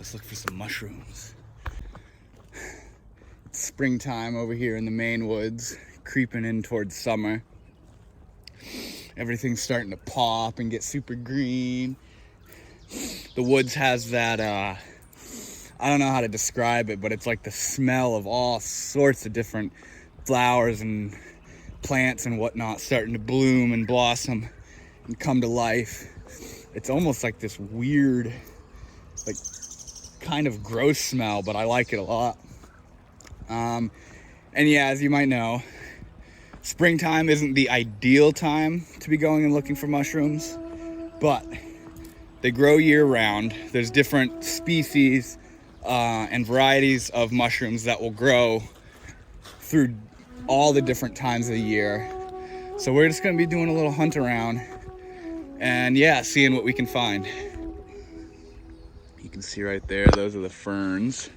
Let's look for some mushrooms. It's springtime over here in the Maine woods, creeping in towards summer. Everything's starting to pop and get super green. The woods has that, I don't know how to describe it, but it's like the smell of all sorts of different flowers and plants and whatnot starting to bloom and blossom and come to life. It's almost like this weird, like kind of gross smell, but I like it a lot. And yeah, as you might know, springtime isn't the ideal time to be going and looking for mushrooms, but they grow year round. There's different species and varieties of mushrooms that will grow through all the different times of the year. So we're just gonna be doing a little hunt around and yeah, seeing what we can find. You can see right there, those are the ferns.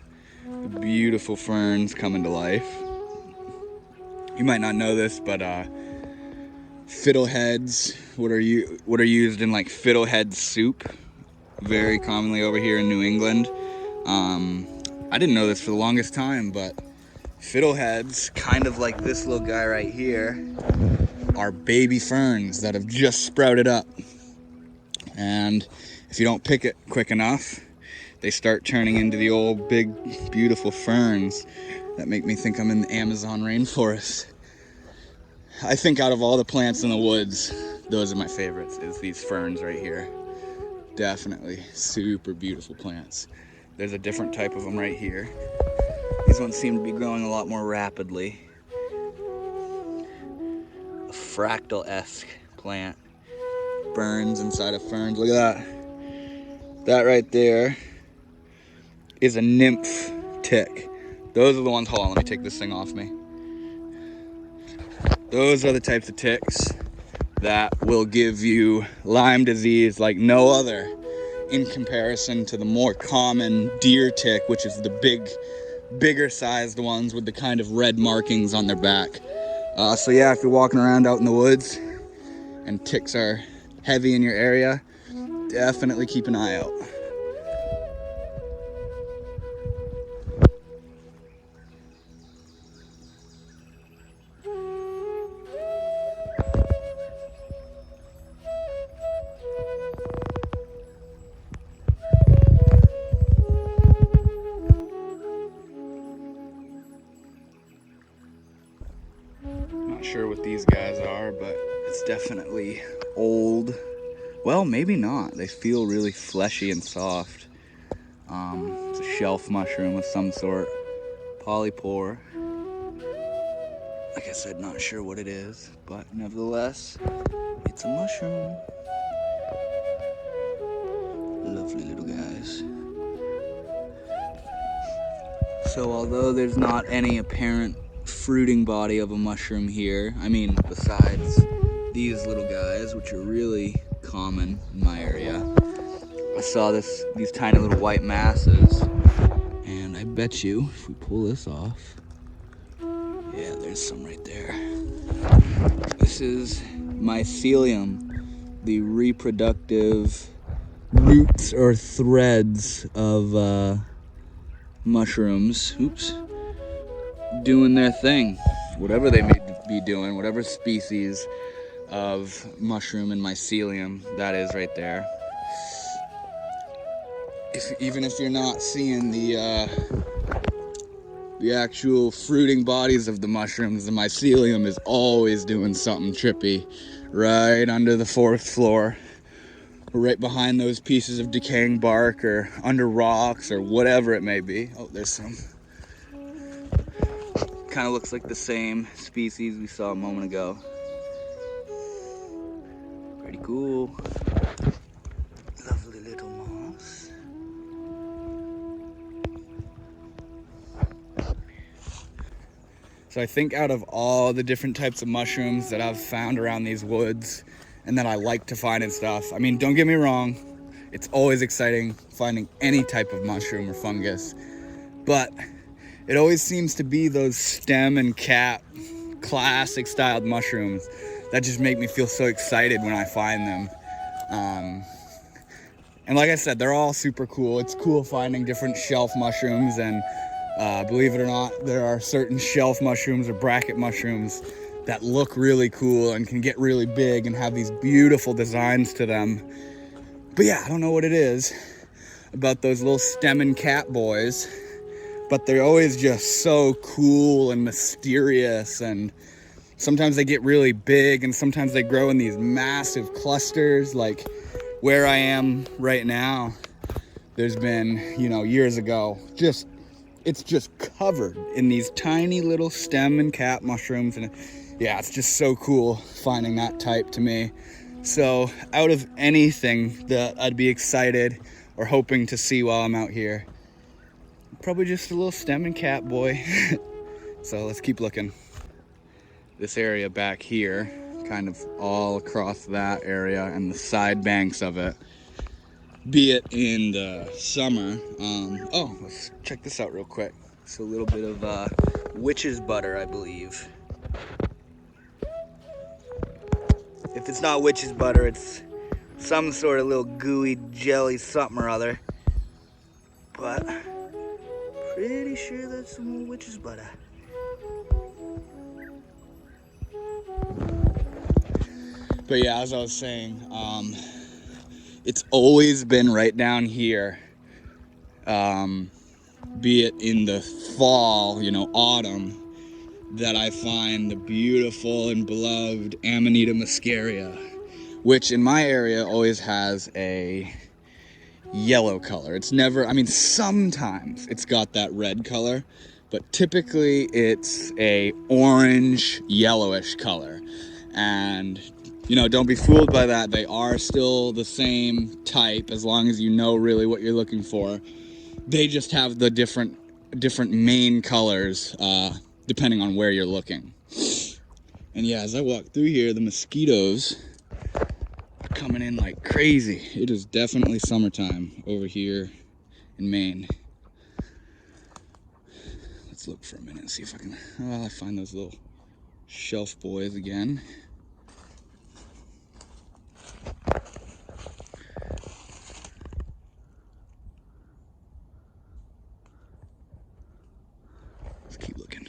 The beautiful ferns coming to life. You might not know this, but fiddleheads, what are used in like fiddlehead soup, very commonly over here in New England. I didn't know this for the longest time, but fiddleheads, kind of like this little guy right here, are baby ferns that have just sprouted up. And if you don't pick it quick enough, they start turning into the old big beautiful ferns that make me think I'm in the Amazon rainforest. I think out of all the plants in the woods, those are my favorites, is these ferns right here. Definitely super beautiful plants. There's a different type of them right here. These ones seem to be growing a lot more rapidly. A fractal-esque plant. Burns inside of ferns. Look at that. That right there is a nymph tick. Those are the ones, hold on, let me take this thing off me. Those are the types of ticks that will give you Lyme disease like no other, in comparison to the more common deer tick, which is the bigger sized ones with the kind of red markings on their back. So yeah, if you're walking around out in the woods and ticks are heavy in your area, definitely keep an eye out. Not sure what these guys are, but it's definitely old. Well, maybe not. They feel really fleshy and soft. It's a shelf mushroom of some sort. Polypore. Like I said, not sure what it is, but nevertheless, it's a mushroom. Lovely little guys. So although there's not any apparent fruiting body of a mushroom here, I mean, besides these little guys, which are really common in my area, I saw these tiny little white masses, and I bet you if we pull this off, yeah, there's some right there. This is mycelium, the reproductive roots or threads of mushrooms. Oops. Doing their thing, whatever they may be doing, whatever species of mushroom and mycelium that is right there. Even if you're not seeing the actual fruiting bodies of the mushrooms, the mycelium is always doing something trippy right under the fourth floor, or right behind those pieces of decaying bark, or under rocks, or whatever it may be. Oh, there's some. Kind of looks like the same species we saw a moment ago. Pretty cool. Lovely little moss. So I think out of all the different types of mushrooms that I've found around these woods and that I like to find and stuff, I mean, don't get me wrong, it's always exciting finding any type of mushroom or fungus, but it always seems to be those stem and cap classic styled mushrooms that just make me feel so excited when I find them. And like I said, they're all super cool. It's cool finding different shelf mushrooms, and believe it or not, there are certain shelf mushrooms or bracket mushrooms that look really cool and can get really big and have these beautiful designs to them. But yeah, I don't know what it is about those little stem and cap boys, but they're always just so cool and mysterious, and sometimes they get really big and sometimes they grow in these massive clusters. Like where I am right now, there's been, years ago, it's just covered in these tiny little stem and cap mushrooms, and yeah, it's just so cool finding that type to me. So out of anything that I'd be excited or hoping to see while I'm out here, probably just a little stem and cap boy. So let's keep looking. This area back here, kind of all across that area and the side banks of it, be it in the summer. Let's check this out real quick. It's a little bit of witch's butter, I believe. If it's not witch's butter, it's some sort of little gooey jelly something or other. But pretty sure that's some witch's butter. But yeah, as I was saying, it's always been right down here, be it in the fall, autumn, that I find the beautiful and beloved Amanita muscaria, which in my area always has a yellow color. It's never, sometimes it's got that red color, but typically it's a orange yellowish color. And don't be fooled by that. They are still the same type as long as you know really what you're looking for. They just have the different main colors depending on where you're looking. And yeah, as I walk through here, the mosquitoes are coming in like crazy. It is definitely summertime over here in Maine. Let's look for a minute and see if I can I find those little shelf boys again. Keep looking.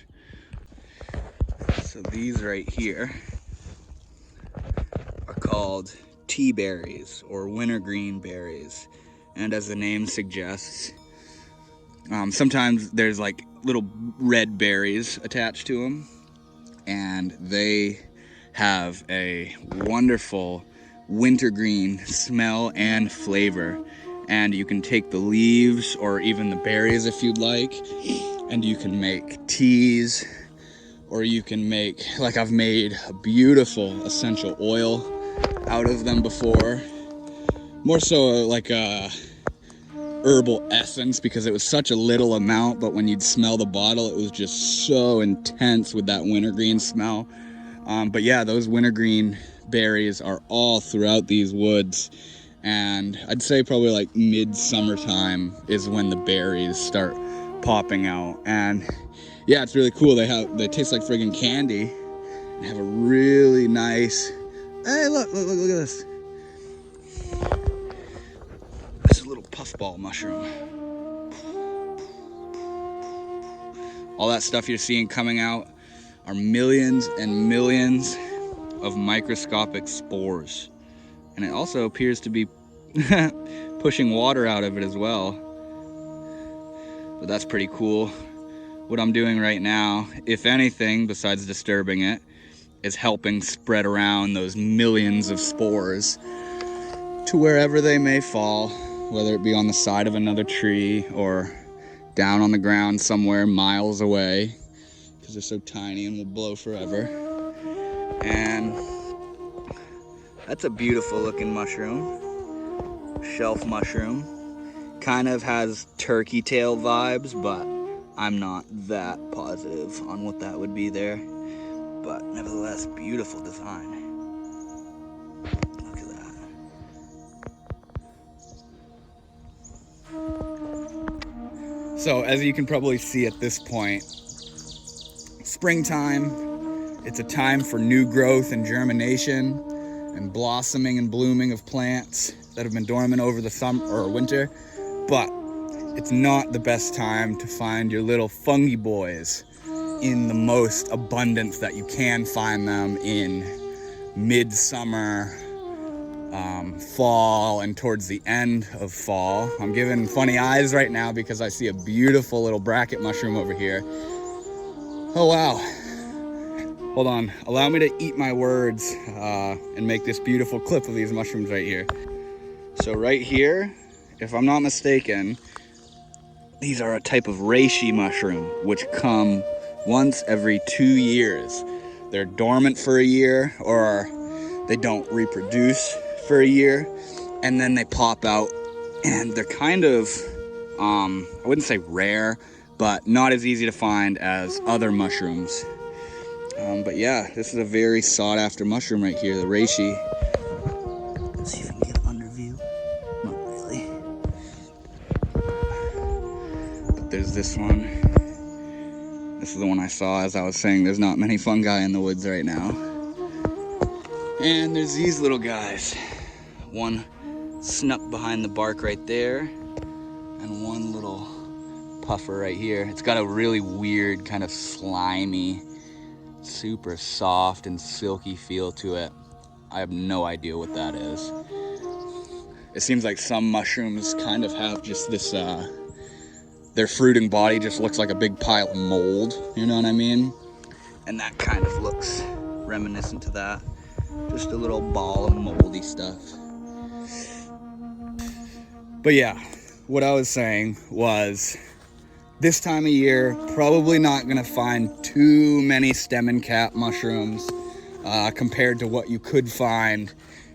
So these right here are called tea berries or wintergreen berries, and as the name suggests, sometimes there's like little red berries attached to them, and they have a wonderful wintergreen smell and flavor. And you can take the leaves or even the berries if you'd like, and you can make teas, or you can make, like I've made a beautiful essential oil out of them before. More so like a herbal essence, because it was such a little amount, but when you'd smell the bottle, it was just so intense with that wintergreen smell. But yeah, those wintergreen berries are all throughout these woods. And I'd say probably like mid-summertime is when the berries start popping out. And yeah, it's really cool. They taste like friggin' candy and have a really nice, hey, look at this. This is a little puffball mushroom. All that stuff you're seeing coming out are millions and millions of microscopic spores. And it also appears to be pushing water out of it as well. But that's pretty cool. What I'm doing right now, if anything, besides disturbing it, is helping spread around those millions of spores to wherever they may fall, whether it be on the side of another tree or down on the ground somewhere miles away, because they're so tiny and will blow forever. And that's a beautiful looking mushroom, shelf mushroom. Kind of has turkey tail vibes, but I'm not that positive on what that would be there. But nevertheless, beautiful design. Look at that. So as you can probably see at this point, springtime, it's a time for new growth and germination. and blossoming and blooming of plants that have been dormant over the summer or winter, but it's not the best time to find your little fungi boys in the most abundance that you can find them in midsummer, fall, and towards the end of fall. I'm giving funny eyes right now because I see a beautiful little bracket mushroom over here. Oh wow. Hold on, allow me to eat my words and make this beautiful clip of these mushrooms right here. So right here, if I'm not mistaken, these are a type of reishi mushroom, which come once every 2 years. They're dormant for a year, or they don't reproduce for a year, and then they pop out, and they're kind of, I wouldn't say rare, but not as easy to find as other mushrooms. But yeah, this is a very sought after mushroom right here, the reishi. Let's see if we can get an under view. Not really. But there's this one. This is the one I saw. As I was saying, there's not many fungi in the woods right now. And there's these little guys. One snuck behind the bark right there, and one little puffer right here. It's got a really weird kind of slimy, super soft and silky feel to it. I have no idea what that is. It seems like some mushrooms kind of have just this, their fruiting body just looks like a big pile of mold, you know what I mean? And that kind of looks reminiscent to that. Just a little ball of moldy stuff. But yeah, what I was saying was, this time of year, probably not gonna find too many stem and cap mushrooms compared to what you could find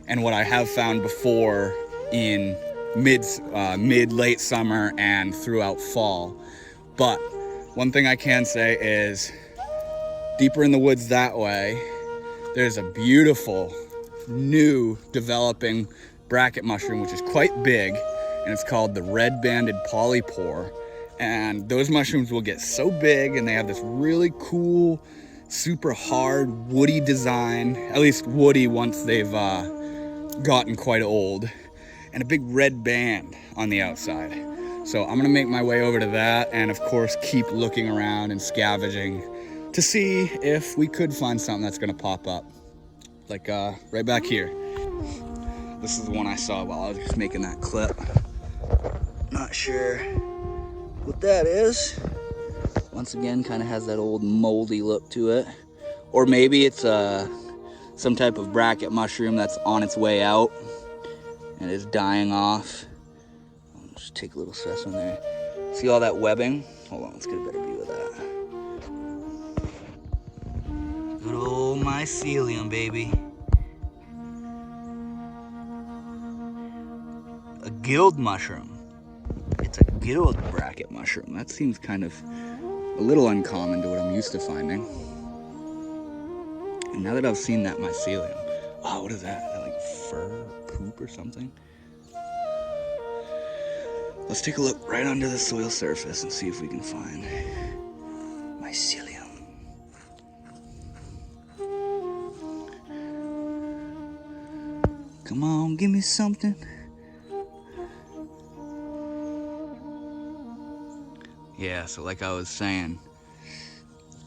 and what I have found before in mid-late summer and throughout fall. But one thing I can say is, deeper in the woods that way, there's a beautiful new developing bracket mushroom, which is quite big, and it's called the red-banded polypore. And those mushrooms will get so big, and they have this really cool, super hard, woody design, at least woody once they've gotten quite old, and a big red band on the outside. So I'm gonna make my way over to that, and of course keep looking around and scavenging to see if we could find something that's gonna pop up. Like right back here. This is the one I saw while I was just making that clip. Not sure what that is. Once again, kind of has that old moldy look to it. Or maybe it's some type of bracket mushroom that's on its way out and is dying off. I'll just take a little stress on there. See all that webbing? Hold on, let's get a better view of that. Good old mycelium, baby. A guild mushroom. It's a guild bracket mushroom. That seems kind of a little uncommon to what I'm used to finding. And now that I've seen that mycelium, oh, what is that? Is that like fur, poop or something? Let's take a look right under the soil surface and see if we can find mycelium. Come on, give me something. Yeah, so like I was saying,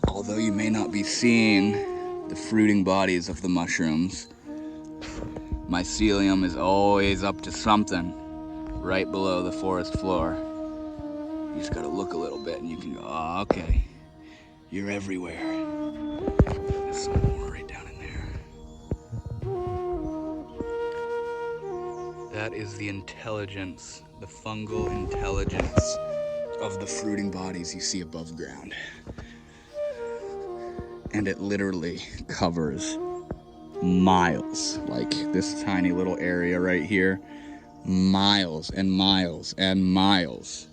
although you may not be seeing the fruiting bodies of the mushrooms, mycelium is always up to something right below the forest floor. You just gotta look a little bit and you can go, oh, okay, you're everywhere. There's some more right down in there. That is the intelligence, the fungal intelligence of the fruiting bodies you see above ground. And it literally covers miles, like this tiny little area right here, miles and miles and miles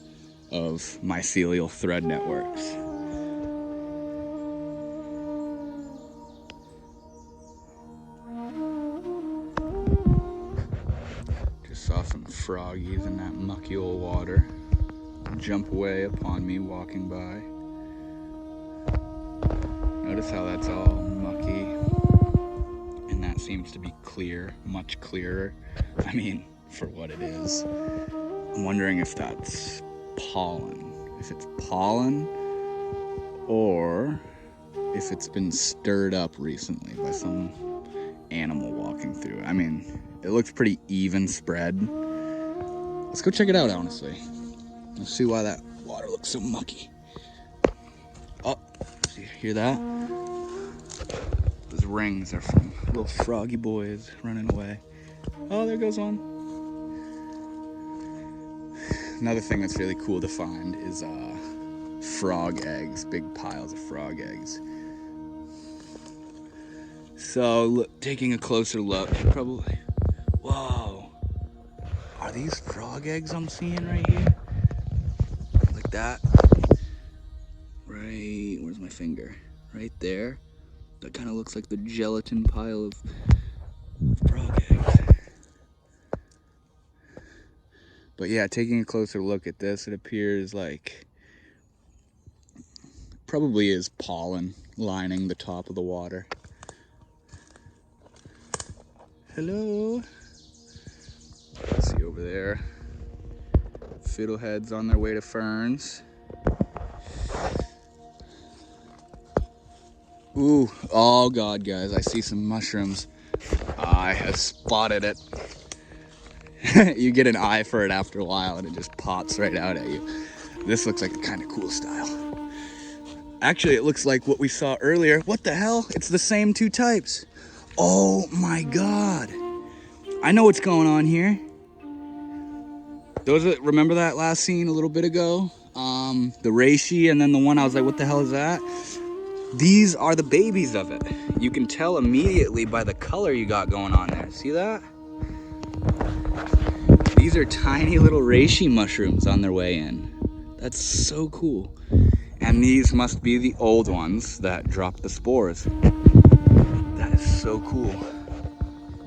of mycelial thread networks. Just saw some froggies in that mucky old water jump away upon me walking by. Notice how that's all mucky and that seems to be clear, much clearer. I mean, for what it is. I'm wondering if that's pollen. If it's pollen, or if it's been stirred up recently by some animal walking through it. I mean, it looks pretty even spread. Let's go check it out, honestly. Let's see why that water looks so mucky. Oh, see, hear that? Those rings are from little froggy boys running away. Oh, there goes one. Another thing that's really cool to find is frog eggs, big piles of frog eggs. So, look, taking a closer look, probably, whoa, are these frog eggs I'm seeing right here? Like that? Right, where's my finger? Right there. That kind of looks like the gelatin pile of frog eggs. But yeah, taking a closer look at this, it appears like probably is pollen lining the top of the water. Hello. Let's see over there. Fiddleheads on their way to ferns. Ooh, oh God, guys, I see some mushrooms. I have spotted it. You get an eye for it after a while and it just pops right out at you. This looks like a kind of cool style. Actually, it looks like what we saw earlier. What the hell? It's the same two types. Oh my God. I know what's going on here. Remember that last scene a little bit ago? The reishi and then the one I was like, what the hell is that? These are the babies of it. You can tell immediately by the color you got going on there. See that? These are tiny little reishi mushrooms on their way in. That's so cool. And these must be the old ones that drop the spores. That is so cool.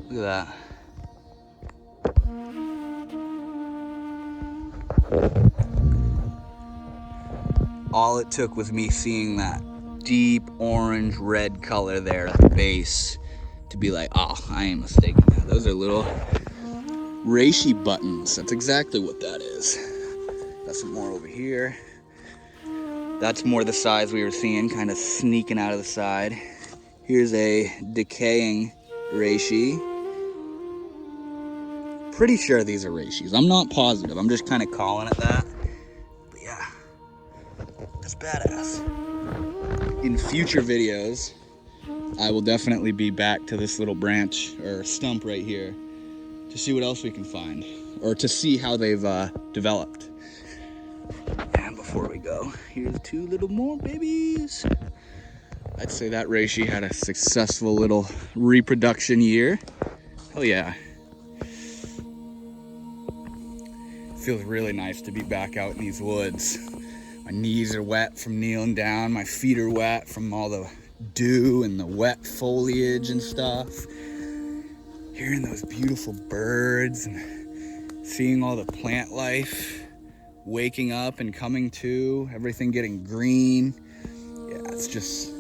Look at that. All it took was me seeing that deep orange red color there at the base to be like, oh, I ain't mistaken. Those are little reishi buttons. That's exactly what that is. Got some more over here. That's more the size we were seeing, kind of sneaking out of the side. Here's a decaying reishi. Pretty sure these are reishis. I'm not positive. I'm just kind of calling it that. But yeah, that's badass. In future videos, I will definitely be back to this little branch or stump right here to see what else we can find, or to see how they've developed. And before we go, here's two little more babies. I'd say that reishi had a successful little reproduction year. Hell yeah. Feels really nice to be back out in these woods. My knees are wet from kneeling down. My feet are wet from all the dew and the wet foliage and stuff. Hearing those beautiful birds and seeing all the plant life waking up and coming to, everything getting green. Yeah, it's just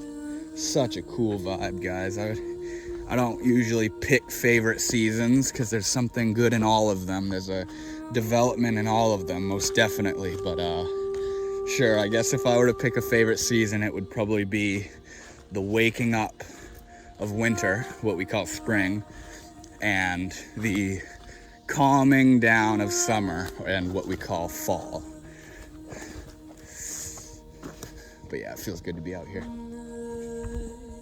such a cool vibe, guys. I don't usually pick favorite seasons because there's something good in all of them. There's a development in all of them, most definitely. But sure, I guess if I were to pick a favorite season, it would probably be the waking up of winter, what we call spring, and the calming down of summer and what we call fall. But yeah, it feels good to be out here.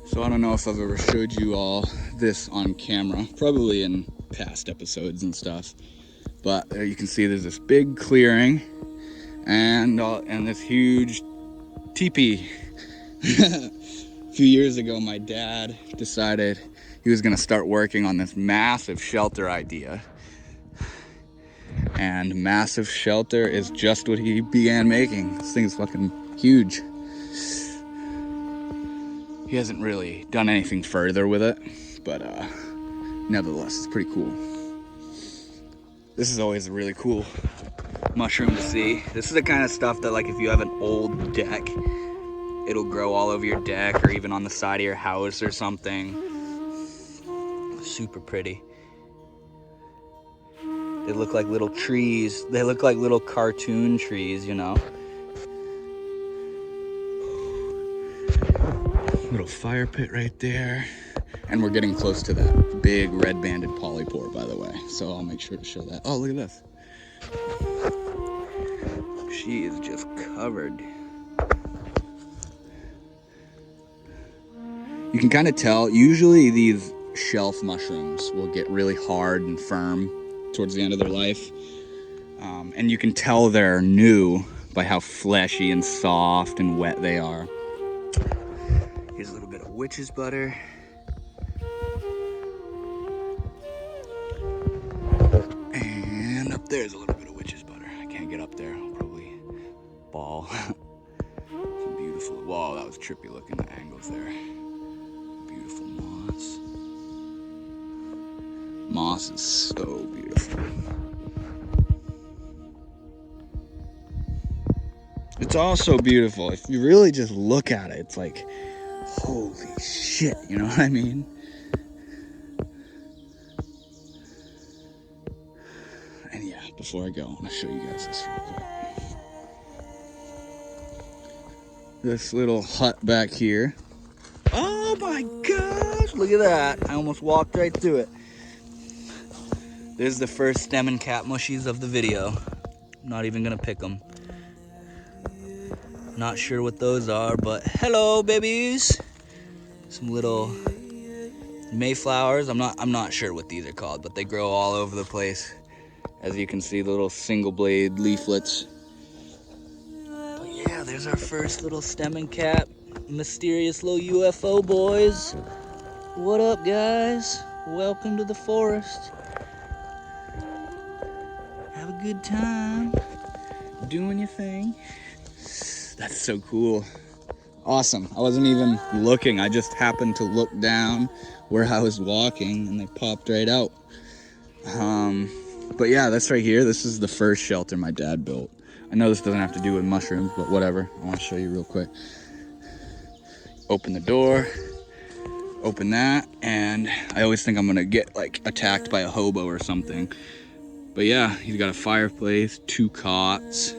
So I don't know if I've ever showed you all this on camera, probably in past episodes and stuff. But there you can see there's this big clearing and this huge teepee. A few years ago, my dad decided he was gonna start working on this massive shelter idea. And massive shelter is just what he began making. This thing's fucking huge. He hasn't really done anything further with it, but nevertheless, it's pretty cool. This is always a really cool mushroom to see. This is the kind of stuff that, like, if you have an old deck, it'll grow all over your deck or even on the side of your house or something. Super pretty. They look like little trees. They look like little cartoon trees, you know. Little fire pit right there. And we're getting close to that big red-banded polypore, by the way. So I'll make sure to show that. Oh, look at this. She is just covered. You can kind of tell, usually these shelf mushrooms will get really hard and firm towards the end of their life. And you can tell they're new by how fleshy and soft and wet they are. Here's a little bit of witch's butter. And up there's a little bit of witch's butter. I can't get up there, I'll probably ball. Some beautiful, whoa, that was trippy looking, the angles there. Beautiful moss. Moss is so beautiful. It's also beautiful. If you really just look at it, it's like, holy shit, you know what I mean? And yeah, before I go, I want to show you guys this real quick. This little hut back here. Oh my gosh, look at that. I almost walked right through it. There's the first stem and cap mushies of the video. I'm not even gonna pick them. Not sure what those are, but hello, babies. Some little mayflowers. I'm not sure what these are called, but they grow all over the place. As you can see, the little single blade leaflets. But yeah, there's our first little stem and cap, mysterious little UFO boys. What up, guys? Welcome to the forest. Have a good time doing your thing. That's so cool. Awesome. I wasn't even looking. I just happened to look down where I was walking and they popped right out. But yeah, that's right here. This is the first shelter my dad built. I know this doesn't have to do with mushrooms, but whatever. I want to show you real quick. Open the door, open that, and I always think I'm gonna get like attacked by a hobo or something. But yeah, he's got a fireplace, 2 cots,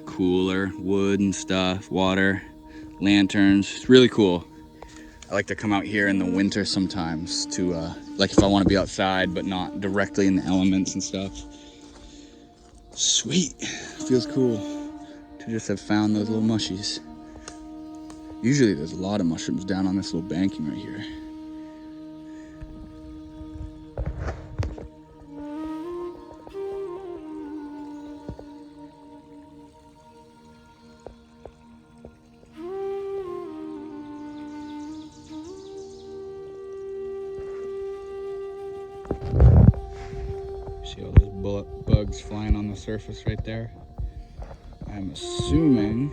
cooler, wood and stuff, water, lanterns. It's really cool. I like to come out here in the winter sometimes to, like if I want to be outside but not directly in the elements and stuff. Sweet. Feels cool to just have found those little mushies. Usually there's a lot of mushrooms down on this little banking right here. See all those bugs flying on the surface right there? I'm assuming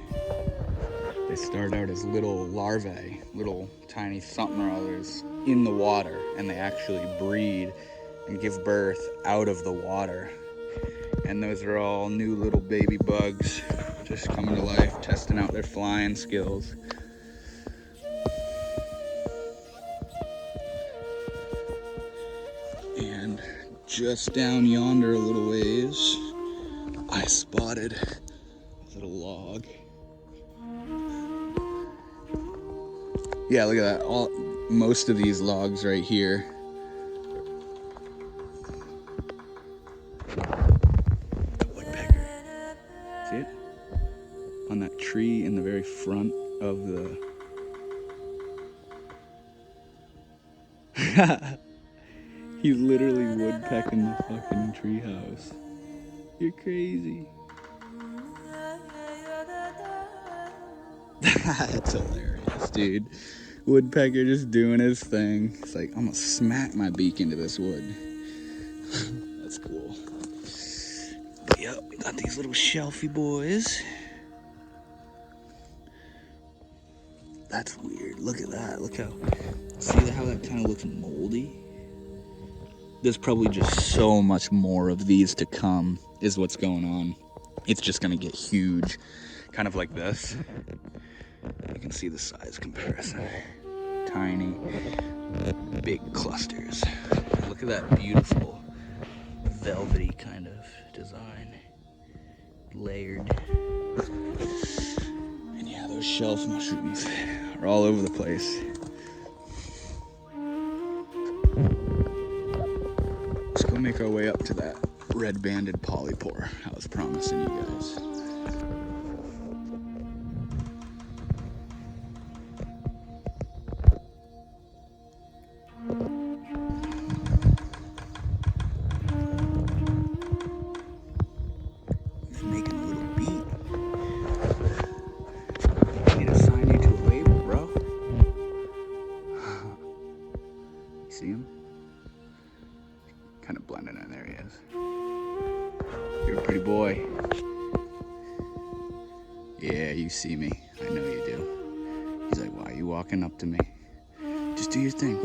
they start out as little larvae, little tiny something or others in the water, and they actually breed and give birth out of the water. And those are all new little baby bugs just coming to life, testing out their flying skills. And just down yonder a little ways, I spotted a little log. Yeah, look at that. Most of these logs right here. The woodpecker. See it? On that tree in the very front of the... He's literally woodpecking the fucking treehouse. You're crazy. That's hilarious, dude. Woodpecker just doing his thing. It's like, I'm gonna smack my beak into this wood. That's cool. But yep, we got these little shelfie boys. That's weird. Look at that. Look how, see how that kind of looks moldy? There's probably just so much more of these to come, is what's going on. It's just gonna get huge, kind of like this. You can see the size comparison. Tiny, Big clusters. Look at that beautiful velvety kind of design. Layered. And yeah, those shelf mushrooms are all over the place. Let's go make our way up to that red-banded polypore I was promising you guys. He's making a little beat. I need to assign you to a label, bro. You see him? Kind of blending in. There he is. You're a pretty boy. Yeah, you see me. I know you do. He's like, why are you walking up to me? Just do your thing.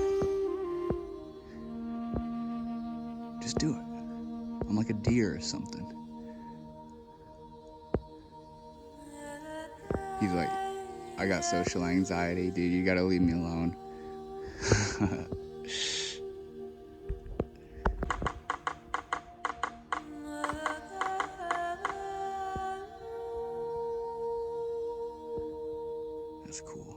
Just do it. I'm like a deer or something. He's like, I got social anxiety, dude. You gotta leave me alone. That's cool.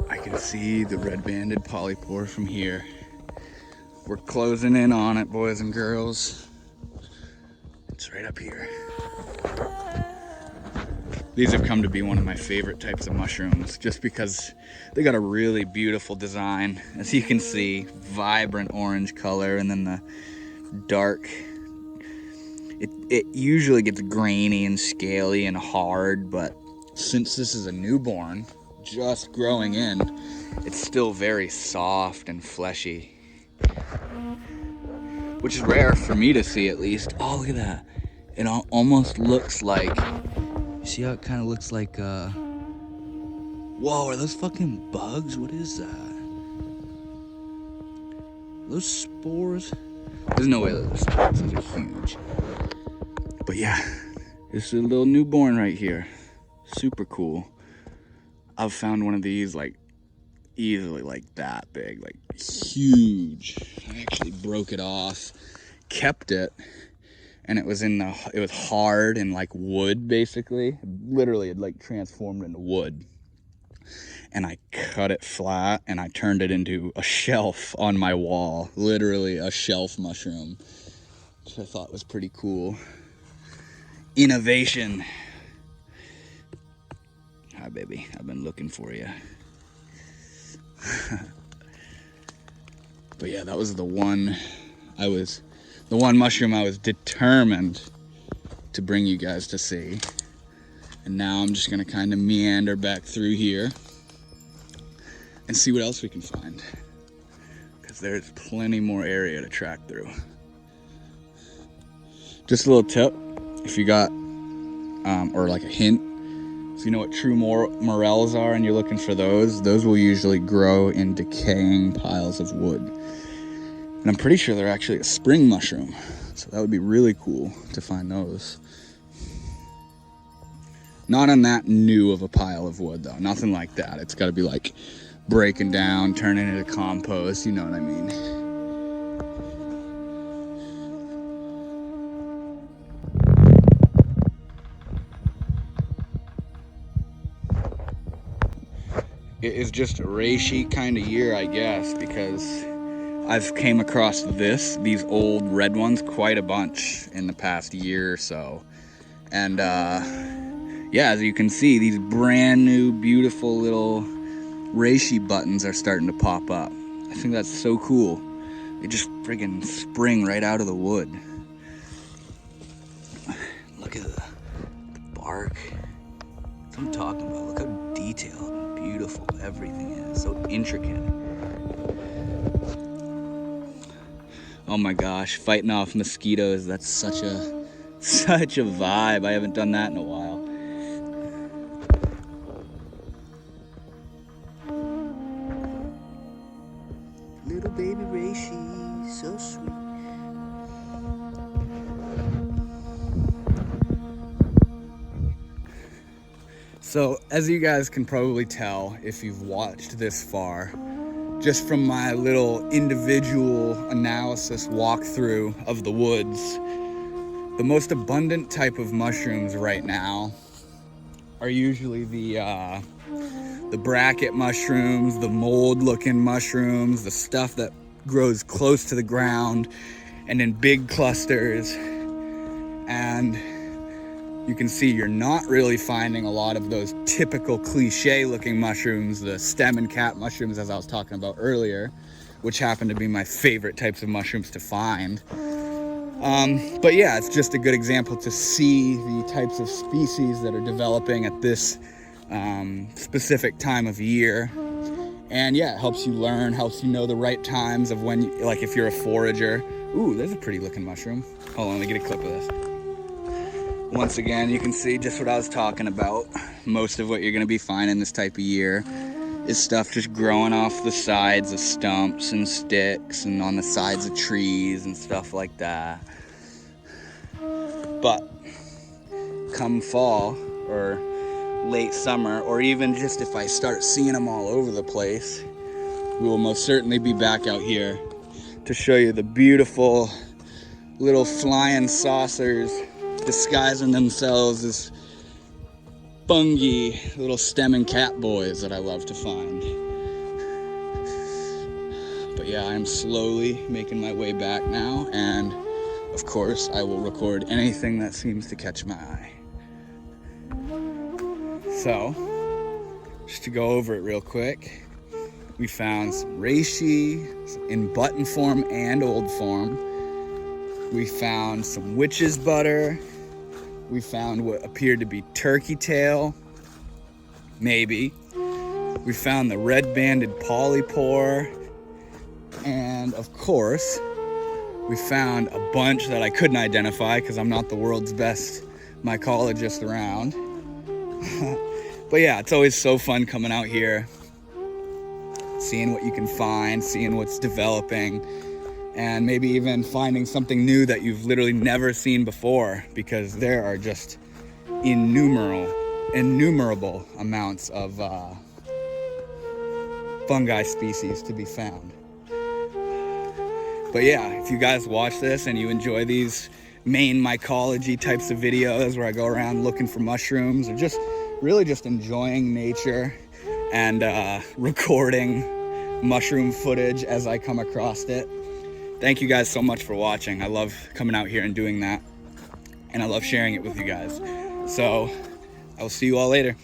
I can see the red-banded polypore from here. We're closing in on it, boys and girls. It's right up here. These have come to be one of my favorite types of mushrooms just because they got a really beautiful design. As you can see, vibrant orange color, and then the dark. It usually gets grainy and scaly and hard, but since this is a newborn, just growing in, it's still very soft and fleshy. Which is rare for me to see, at least. Oh, look at that. It almost looks like, you see how it kind of looks like, whoa, are those fucking bugs? What is that? Those spores? There's no way those are spores, those are huge. But yeah, this is a little newborn right here. Super cool. I've found one of these like easily like that big, like huge. I actually broke it off, kept it, and it was hard and like wood basically. Literally it like transformed into wood. And I cut it flat and I turned it into a shelf on my wall. Literally a shelf mushroom, which I thought was pretty cool. Innovation. Hi, baby. I've been looking for you. But yeah, that was the one mushroom I was determined to bring you guys to see. And now I'm just gonna kind of meander back through here and see what else we can find, because there's plenty more area to track through. Just a little tip, if you got, or like a hint, if you know what true morels are and you're looking for those will usually grow in decaying piles of wood. And I'm pretty sure they're actually a spring mushroom, so that would be really cool to find those. Not on that new of a pile of wood though, nothing like that. It's gotta be like breaking down, turning into compost, you know what I mean. It is just a reishi kind of year, I guess, because I've came across these old red ones quite a bunch in the past year or so. And yeah, as you can see, these brand new, beautiful little reishi buttons are starting to pop up. I think that's so cool. They just friggin' spring right out of the wood. Look at the bark. That's what I'm talking about. Look how detailed and beautiful everything is. So intricate. Oh my gosh, fighting off mosquitoes. That's such a vibe. I haven't done that in a while. Little baby reishi, so sweet. So as you guys can probably tell if you've watched this far, just from my little individual analysis walkthrough of the woods, the most abundant type of mushrooms right now are usually the bracket mushrooms, the mold looking mushrooms, the stuff that grows close to the ground and in big clusters. And you can see you're not really finding a lot of those typical cliche looking mushrooms, the stem and cap mushrooms, as I was talking about earlier, which happen to be my favorite types of mushrooms to find. But yeah, it's just a good example to see the types of species that are developing at this specific time of year. And yeah, it helps you learn, helps you know the right times of when, like if you're a forager. Ooh, there's a pretty looking mushroom. Hold on, let me get a clip of this. Once again, you can see just what I was talking about. Most of what you're gonna be finding this type of year is stuff just growing off the sides of stumps and sticks and on the sides of trees and stuff like that. But come fall or late summer, or even just if I start seeing them all over the place, we will most certainly be back out here to show you the beautiful little flying saucers disguising themselves as fungy little stem and cap boys that I love to find. But yeah, I'm slowly making my way back now, and of course I will record anything that seems to catch my eye. So, just to go over it real quick, we found some reishi in button form and old form. We found some witch's butter. We found what appeared to be turkey tail, maybe. We found the red-banded polypore. And of course, we found a bunch that I couldn't identify because I'm not the world's best mycologist around. But yeah, it's always so fun coming out here, seeing what you can find, seeing what's developing, and maybe even finding something new that you've literally never seen before, because there are just innumerable amounts of fungi species to be found. But yeah, if you guys watch this and you enjoy these main mycology types of videos where I go around looking for mushrooms, or just really just enjoying nature and recording mushroom footage as I come across it, thank you guys so much for watching. I love coming out here and doing that, and I love sharing it with you guys. So I will see you all later.